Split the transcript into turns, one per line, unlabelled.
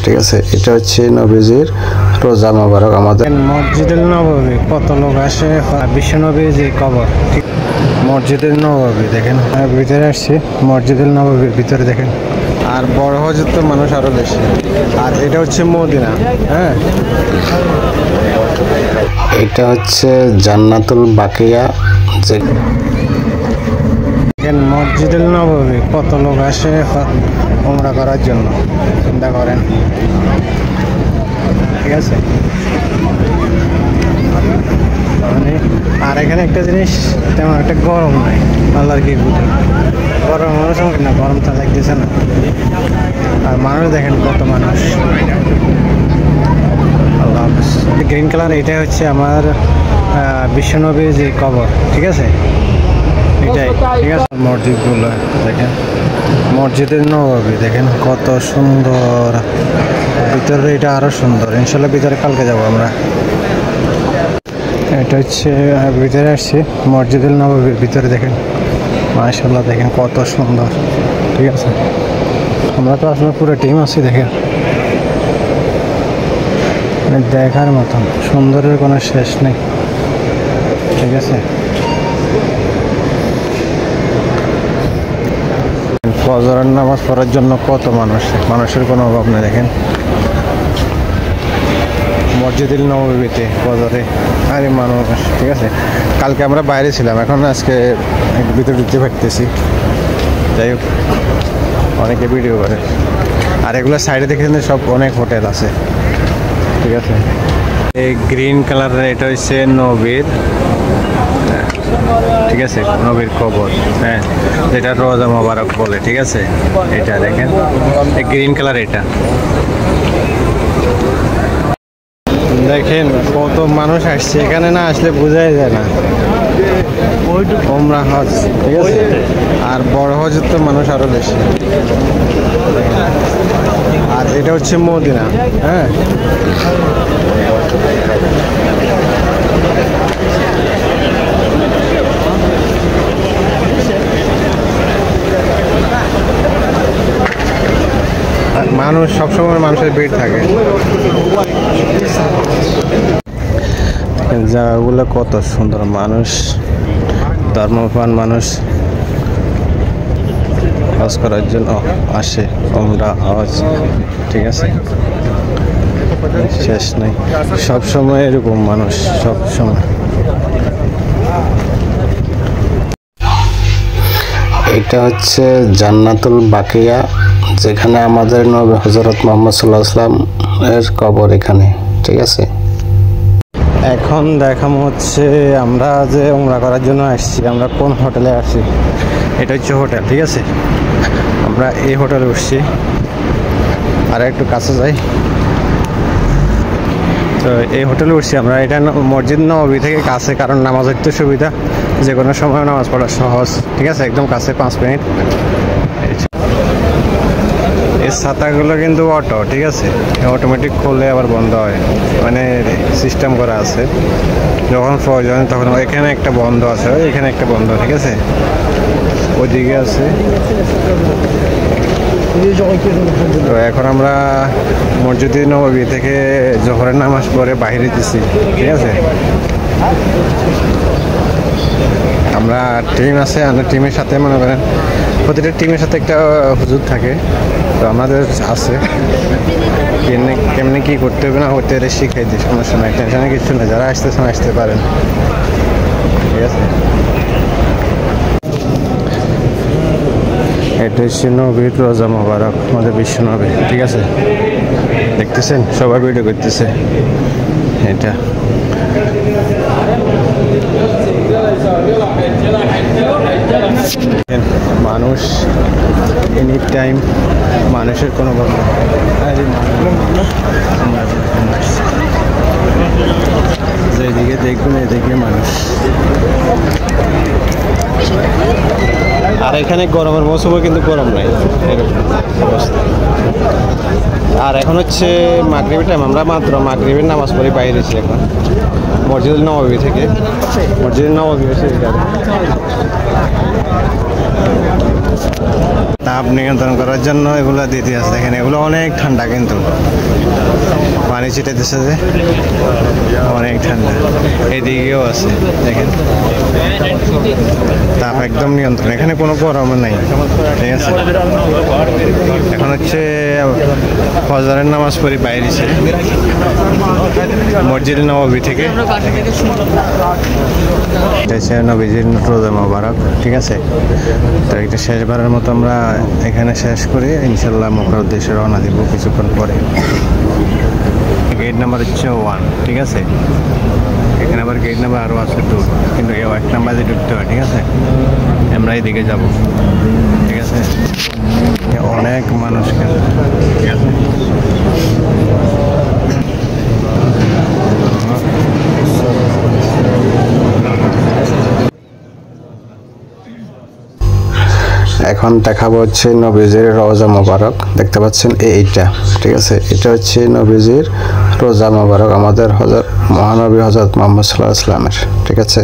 ঠিক আছে। এটা হচ্ছে নবীজির রোজা মোবারক। আমাদের
মসজিদুল নববী কত লোক আসে, বিশ্ব নবীর যে কবর, ঠিক মসজিদুল নববী দেখেন। ভিতরে আসছি মসজিদুল নববীর ভিতরে দেখেন, আর বড় হজের তো মানুষ আরো বেশি। আর এটা হচ্ছে মদিনা। হ্যাঁ,
এটা হচ্ছে জান্নাতুল বাকিয়া। যে
মসজিদুল নববী কত লোক আসে উমরা করার জন্য, চিন্তা করেন। ঠিক আছে, আর এখানে একটা জিনিস, তেমন একটা গরম নাই। আল্লাহর কি বুঝে গরম মানুষ না, গরম তো লাগতেছে না। আর মানুষ দেখেন কত মানুষ। আল্লাহ হাফেজ। গ্রিন কালার এটা হচ্ছে আমার বিশ্বনবীর যে কবর, ঠিক আছে, এটাই। ঠিক আছে, মসজিদগুলো দেখেন, মসজিদের নববী দেখেন কত সুন্দর। ভিতরে এটা আরো সুন্দর। ইনশাল্লাহ ভিতরে কালকে যাবো আমরা। এটা হচ্ছে ভিতরে আসছি মসজিদুল নববীর ভিতরে দেখেন, মাশাআল্লাহ দেখেন কত সুন্দর। ঠিক আছে, আমরা তো আসলে পুরো টিম আছি দেখেন, দেখার মতন সুন্দরের কোনো শেষ নেই। ঠিক আছে, ফজরের নামাজ পড়ার জন্য কত মানুষের কোনো অভাব নেই। দেখেন মসজিদুল নববীতে ফজরে আরে মানুষ। ঠিক আছে, কালকে আমরা বাইরে ছিলাম, এখন আজকে ভিতরে ঢুকতে পারতেছি। যাই হোক, অনেকে ভিডিও করে। আর এগুলো সাইডে দেখেছেন সব অনেক হোটেল আছে। ঠিক আছে, এই গ্রিন কালারের এটা হচ্ছে নবীর, ঠিক আছে, নবীর কবর। হ্যাঁ, যেটা রোজা মোবারক বলে। ঠিক আছে, এটা দেখেন গ্রিন কালার। এটা দেখেন কত মানুষ আসছে এখানে, না আসলে বোঝাই যায় না। ওমরা হজ, ঠিক আছে, আর বড় হজের তো মানুষ আরো বেশি। আর এটা হচ্ছে মদিনা। হ্যাঁ, মানুষ সবসময় মানুষের ভিড় থাকে। জায়গাগুলো কত সুন্দর, মানুষ ধর্মপ্রাণ মানুষ হজ করার জন্য আসে, ওমরা হজ। ঠিক আছে, শেষ নেই, সবসময় এরকম মানুষ, সবসময়।
এটা হচ্ছে জান্নাতুল বাকিয়া, যেখানে আমাদের নবী হযরত মুহাম্মদ সাল্লাল্লাহু আলাইহি ওয়াসাল্লাম এর কবর এখানে। ঠিক আছে,
এখন দেখাম হচ্ছে আমরা যে উমরা করার জন্য আসছি, আমরা কোন হোটেলে আসছি। এটা হচ্ছে হোটেল। ঠিক আছে, আমরা এই হোটেলে উঠছি। আর একটু কাছে যাই, তো এই হোটেলে উঠছি আমরা। এটা মসজিদ নববী থেকে কাছে, কারণ নামাজ পড়তে সুবিধা, যে কোনো সময় নামাজ পড়া সহজ। ঠিক আছে, একদম কাছে, 5 মিনিট। এই ছাতাগুলো কিন্তু অটো। ঠিক আছে, অটোমেটিক খুললে আবার বন্ধ হয়, মানে সিস্টেম করা আছে। যখন প্রয়োজন তখন এখানে একটা বন্ধ আছে, এখানে একটা বন্ধ। ঠিক আছে, ওইদিকে আছে। তো এখন আমরা মসজিদে নববী থেকে জোহরের নামাজ পড়ে বাইরে দিচ্ছি। ঠিক আছে, আমরা টিম আছে, আমাদের টিমের সাথে মনে করেন প্রতিটা টিমের সাথে একটা হুজুর থাকে। তো আমাদের আছে, কেমনি কি করতে হবে না করতে হবে শিখাই দিই, সমস্যা নাই, টেনশনে কিছু নেই। যারা আসতেছেন আসতে পারেন। ঠিক আছে, এটা হচ্ছে নবীর রোজা মোবারক, আমাদের বিশ্ব নবী। ঠিক আছে, দেখতেছেন সবাই ভিডিও করতেছে। এটা মানুষ এনি টাইম, মানুষের কোনো বন্ধ। যেদিকে দেখবেন এদিকে মানুষ। আর এখানে গরমের মৌসুমে কিন্তু গরম নাই, এরকম অবস্থা। আর এখন হচ্ছে মাগরিবের টাইম, আমরা মাত্র মাগরিবের নামাজ পড়ে বাইরেছি এখন মসজিদুল নববী থেকে। মসজিদুল নববী হচ্ছে তাপ নিয়ন্ত্রণ করার জন্য এগুলো দিতে আছে। দেখেন এগুলো অনেক ঠান্ডা, কিন্তু পানি ছিটাইতেছে যে অনেক ঠান্ডা। এদিকেও আছে দেখেন, তাপ একদম নিয়ন্ত্রণ, এখানে কোনো গরম নাই, ঠিক আছে। এখন হচ্ছে ফজরের নামাজ পড়ি বাইরেছে মসজিদ নববী থেকে, নবীজির রোজা মোবারক, ঠিক আছে। তো এটা শেষবারের মতো আমরা এখানে শেষ করে ইনশাল্লাহ মক্কার উদ্দেশ্যে রওনা দিব কিছুক্ষণ পরে। গেট নাম্বার হচ্ছে 1, ঠিক আছে। এখানে আবার গেট নাম্বার আরও আছে 2, কিন্তু 1 নাম্বারে ঢুকতে হয়, ঠিক আছে। আমরা এইদিকে যাব, ঠিক আছে। অনেক মানুষ, ঠিক আছে।
এখন দেখাবো হচ্ছে নবীজির রওজা মোবারক। দেখতে পাচ্ছেন এইটা, ঠিক আছে। এটা হচ্ছে নবীজির রোজা মোবারক, আমাদের মহানবী হযরত মুহাম্মদ সাল্লাল্লাহু আলাইহি ওয়াসাল্লামের, ঠিক আছে।